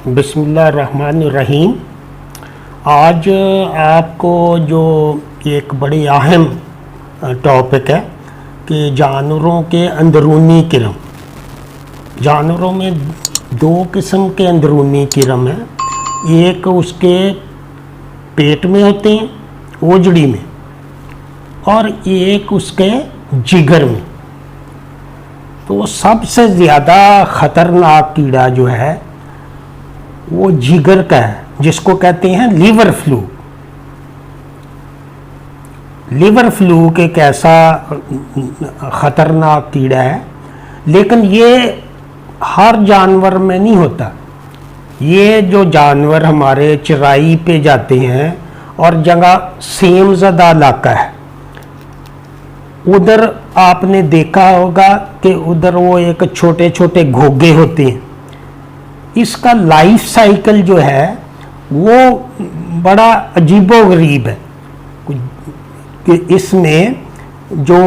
बिस्मिल्लाहिर्रहमानिर्रहीम। आज आपको जो एक बड़ी अहम टॉपिक है कि जानवरों के अंदरूनी क्रम। जानवरों में दो किस्म के अंदरूनी क्रम हैं। एक उसके पेट में होते हैं, ओजड़ी में, और एक उसके जिगर में। तो सबसे ज़्यादा ख़तरनाक कीड़ा जो है वो जिगर का है, जिसको कहते हैं लीवर फ्लू। लीवर फ्लू एक ऐसा ख़तरनाक कीड़ा है, लेकिन ये हर जानवर में नहीं होता। ये जो जानवर हमारे चराई पे जाते हैं और जगह सेम ज़दा इलाका है, उधर आपने देखा होगा कि उधर वो एक छोटे छोटे घोगे होते हैं। इसका लाइफ साइकिल जो है वो बड़ा अजीबोगरीब है कि इसमें जो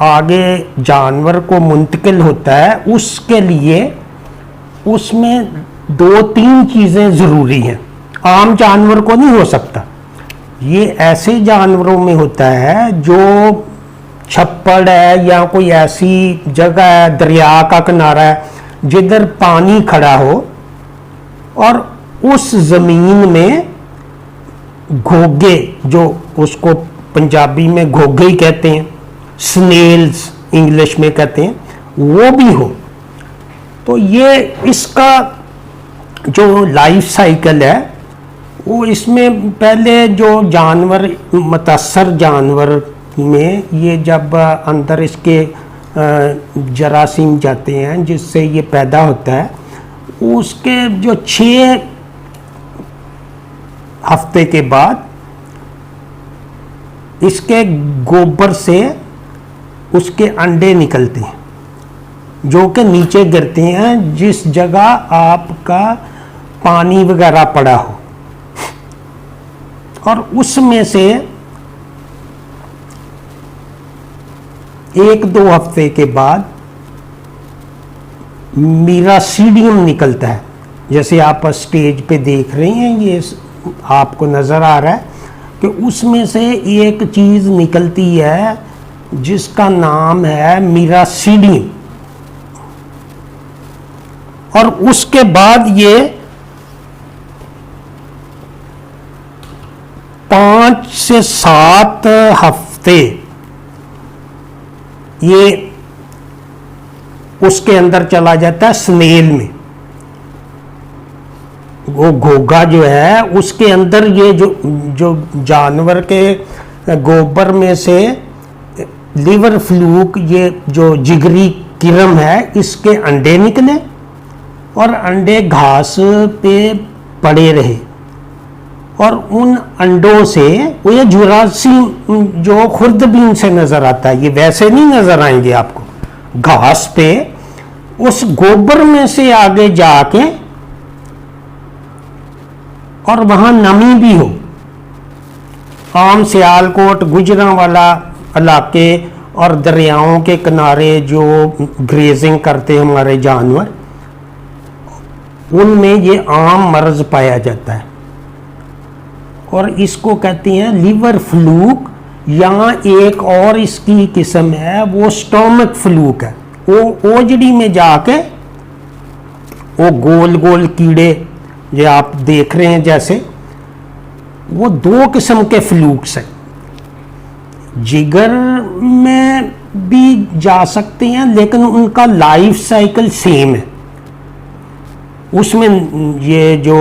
आगे जानवर को मुंतकिल होता है उसके लिए उसमें दो तीन चीज़ें ज़रूरी हैं। आम जानवर को नहीं हो सकता। ये ऐसे जानवरों में होता है जो छप्पड़ है या कोई ऐसी जगह है, दरिया का किनारा है जिधर पानी खड़ा हो, और उस ज़मीन में घोगे, जो उसको पंजाबी में घोगे ही कहते हैं, स्नेल्स इंग्लिश में कहते हैं, वो भी हो। तो ये इसका जो लाइफ साइकिल है वो इसमें पहले जो जानवर मुतासर जानवर में ये जब अंदर इसके जरासीम जाते हैं जिससे ये पैदा होता है, उसके जो 6 हफ्ते के बाद इसके गोबर से उसके अंडे निकलते हैं जो कि नीचे गिरते हैं जिस जगह आपका पानी वगैरह पड़ा हो, और उसमें से 1-2 हफ्ते के बाद मीरासीडियम निकलता है। जैसे आप स्टेज पे देख रहे हैं, ये आपको नज़र आ रहा है कि उसमें से एक चीज़ निकलती है जिसका नाम है मीरासीडियम। और उसके बाद ये 5 से 7 हफ्ते ये उसके अंदर चला जाता है स्नेल में। वो घोगा जो है उसके अंदर ये जो जानवर के गोबर में से लीवर फ्लूक, ये जो जिगरी किरम है, इसके अंडे निकले और अंडे घास पे पड़े रहे, और उन अंडों से वो ये जुरासीम जो खुर्दबीन से नज़र आता है, ये वैसे नहीं नज़र आएंगे आपको घास पे, उस गोबर में से आगे जाके, और वहाँ नमी भी हो। आम सियालकोट गुजरांवाला इलाके और दरियाओं के किनारे जो ग्रेजिंग करते हैं हमारे जानवर, उनमें ये आम मर्ज पाया जाता है और इसको कहते हैं लीवर फ्लूक। या एक और इसकी किस्म है वो स्टोमक फ्लूक है। वो ओजड़ी में जाके वो गोल गोल कीड़े जो आप देख रहे हैं, जैसे वो 2 किस्म के फ्लूक्स हैं। जिगर में भी जा सकते हैं लेकिन उनका लाइफ साइकिल सेम है। उसमें ये जो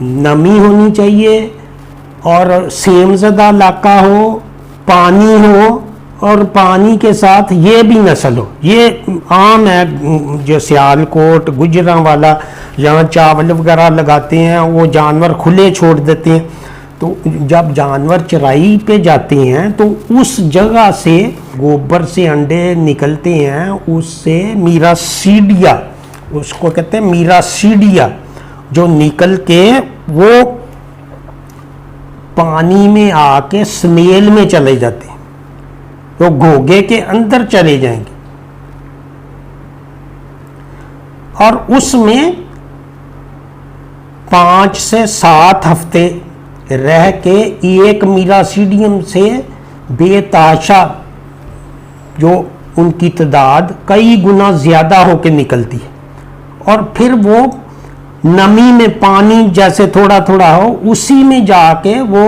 नमी होनी चाहिए और सेम ज़दा इलाका हो, पानी हो, और पानी के साथ ये भी नस्ल हो। ये आम है जो सियालकोट गुजरांवाला जहाँ चावल वगैरह लगाते हैं, वो जानवर खुले छोड़ देते हैं। तो जब जानवर चराई पे जाते हैं तो उस जगह से गोबर से अंडे निकलते हैं, उससे मीरासीडिया, उसको कहते हैं मीरासीडिया, जो निकल के वो पानी में आके स्नेल में चले जाते हैं, तो घोगे के अंदर चले जाएंगे और उसमें 5 से 7 हफ्ते रह के एक मीरासीडियम से बेतहाशा जो उनकी तादाद कई गुना ज़्यादा होकर निकलती है, और फिर वो नमी में पानी जैसे थोड़ा थोड़ा हो उसी में जाके वो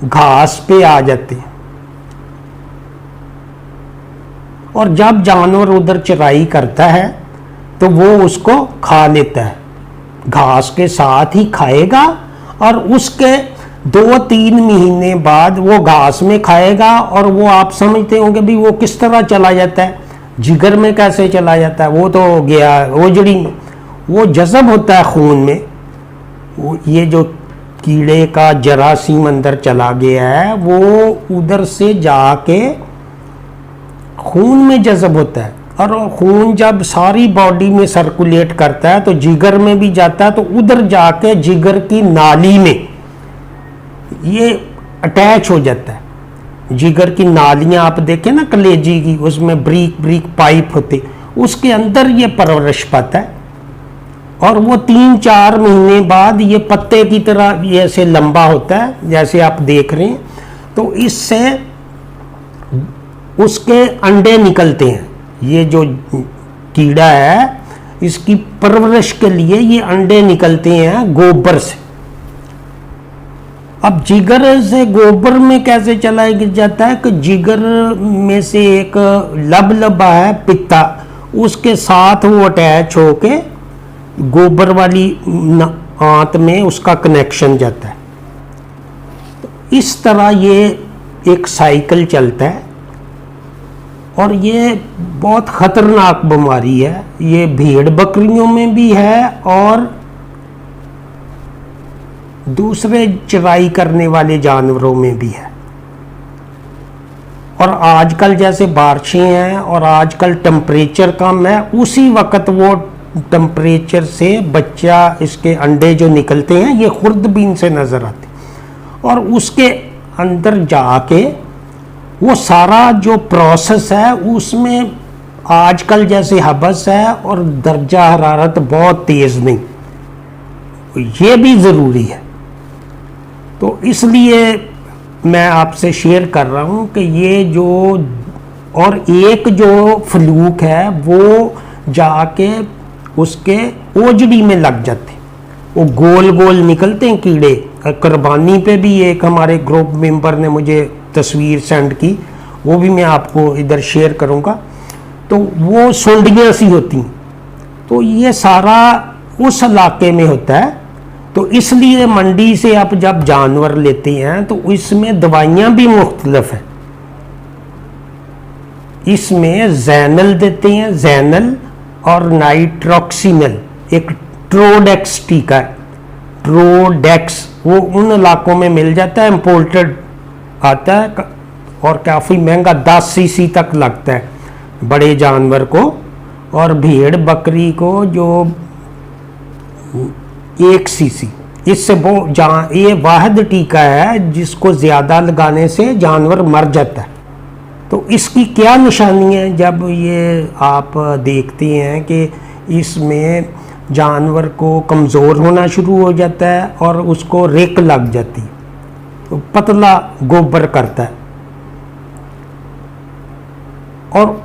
घास पे आ जाते हैं। और जब जानवर उधर चराई करता है तो वो उसको खा लेता है, घास के साथ ही खाएगा, और उसके 2-3 महीने बाद वो घास में खाएगा। और वो आप समझते होंगे भी वो किस तरह चला जाता है, जिगर में कैसे चला जाता है, वो तो गया ओजड़ी में, वो जज़ब होता है खून में, वो ये जो कीड़े का जरासीम अंदर चला गया है वो उधर से जाके खून में जज़ब होता है, और खून जब सारी बॉडी में सर्कुलेट करता है तो जिगर में भी जाता है, तो उधर जाके जिगर की नाली में ये अटैच हो जाता है। जिगर की नालियां आप देखें ना कलेजी की, उसमें ब्रीक ब्रीक पाइप होते, उसके अंदर ये परवरिश पाता है, और वो 3-4 महीने बाद ये पत्ते की तरह ये ऐसे लंबा होता है जैसे आप देख रहे हैं। तो इससे उसके अंडे निकलते हैं। ये जो कीड़ा है इसकी परवरिश के लिए ये अंडे निकलते हैं गोबर से। अब जिगर से गोबर में कैसे चला जाता है कि जिगर में से एक लबलबा है पित्ता, उसके साथ वो अटैच होके गोबर वाली आंत में उसका कनेक्शन जाता है। तो इस तरह ये एक साइकिल चलता है, और ये बहुत ख़तरनाक बीमारी है। ये भेड़ बकरियों में भी है और दूसरे चराई करने वाले जानवरों में भी है। और आजकल जैसे बारिशें हैं और आजकल टेम्परेचर कम है, उसी वक्त वो टेम्परेचर से बच्चा इसके अंडे जो निकलते हैं ये खुर्दबीन से नज़र आते, और उसके अंदर जाके वो सारा जो प्रोसेस है उसमें आजकल जैसे हबस है और दर्जा हरारत बहुत तेज़ नहीं, ये भी ज़रूरी है। तो इसलिए मैं आपसे शेयर कर रहा हूँ कि ये जो और एक जो फ्लूक है वो जाके उसके ओजड़ी में लग जाते, वो गोल गोल निकलते हैं कीड़े। कुर्बानी पे भी एक हमारे ग्रुप मेंबर ने मुझे तस्वीर सेंड की, वो भी मैं आपको इधर शेयर करूँगा। तो वो सुंडियाँ सी होती हैं, तो ये सारा उस इलाके में होता है। तो इसलिए मंडी से आप जब जानवर लेते हैं तो इसमें दवाइयाँ भी मुख्तलिफ हैं। इसमें जैनल देते हैं, जैनल और नाइट्रोक्सिनल, एक ट्रोडेक्स टीका है, ट्रोडेक्स, वो उन इलाकों में मिल जाता है, इम्पोर्टेड आता है और काफ़ी महंगा 10 सीसी तक लगता है बड़े जानवर को, और भेड़ बकरी को जो 1 सीसी। इससे वो ये वाहिद टीका है जिसको ज़्यादा लगाने से जानवर मर जाता है। तो इसकी क्या निशानी है? जब ये आप देखते हैं कि इसमें जानवर को कमज़ोर होना शुरू हो जाता है और उसको रेक लग जाती है, तो पतला गोबर करता है और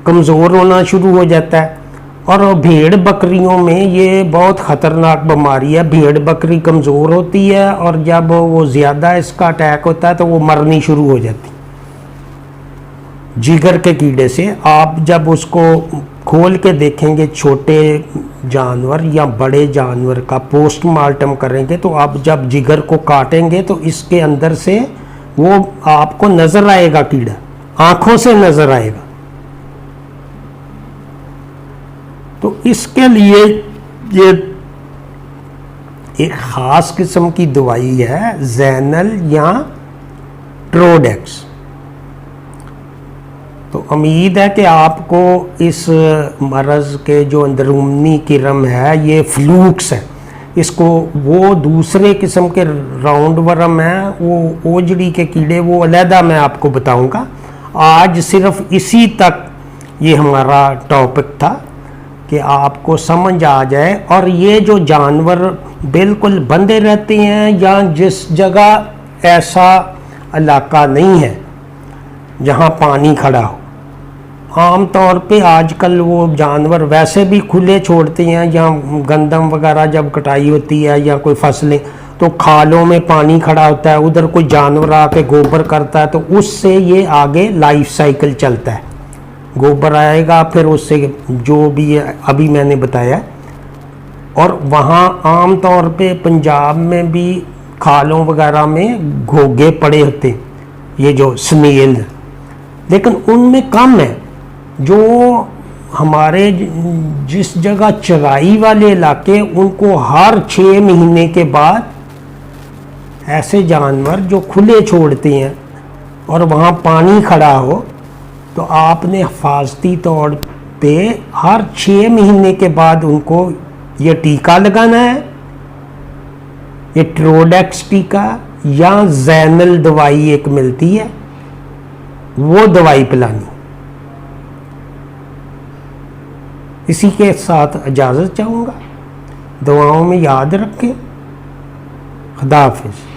कमज़ोर होना शुरू हो जाता है। और भेड़ बकरियों में ये बहुत ख़तरनाक बीमारी है। भेड़ बकरी कमज़ोर होती है और जब वो ज़्यादा इसका अटैक होता है तो वो मरनी शुरू हो जाती जिगर के कीड़े से। आप जब उसको खोल के देखेंगे छोटे जानवर या बड़े जानवर का पोस्टमार्टम करेंगे, तो आप जब जिगर को काटेंगे तो इसके अंदर से वो आपको नज़र आएगा, कीड़ा आँखों से नज़र आएगा। तो इसके लिए ये एक ख़ास किस्म की दवाई है, जैनल या ट्रोडेक्स। तो उम्मीद है कि आपको इस मरज़ के जो अंदरूनी किरम है, ये फ्लूक्स है, इसको वो दूसरे किस्म के राउंड वर्म है, वो ओजड़ी के कीड़े, वो अलहदा मैं आपको बताऊंगा। आज सिर्फ इसी तक ये हमारा टॉपिक था। कि आपको समझ आ जाए। और ये जो जानवर बिल्कुल बंधे रहते हैं या जिस जगह ऐसा इलाका नहीं है जहाँ पानी खड़ा हो, आम तौर पे आजकल वो जानवर वैसे भी खुले छोड़ते हैं, या गंदम वगैरह जब कटाई होती है या कोई फसलें, तो खालों में पानी खड़ा होता है, उधर कोई जानवर आके गोबर करता है, तो उससे ये आगे लाइफ साइकिल चलता है। गोबर आएगा, फिर उससे जो भी अभी मैंने बताया। और वहाँ आम तौर पे पंजाब में भी खालों वगैरह में घोगे पड़े होते, ये जो स्नेल, लेकिन उनमें कम है। जो हमारे जिस जगह चराई वाले इलाके, उनको हर 6 महीने के बाद ऐसे जानवर जो खुले छोड़ते हैं और वहाँ पानी खड़ा हो, तो आपने हिफाजती तौर पे हर 6 महीने के बाद उनको ये टीका लगाना है, ये ट्रोडेक्स टीका या जैनल दवाई एक मिलती है, वो दवाई पिलानी। इसी के साथ इजाज़त चाहूँगा। दुआओं में याद रखें। खुदा हाफिज़।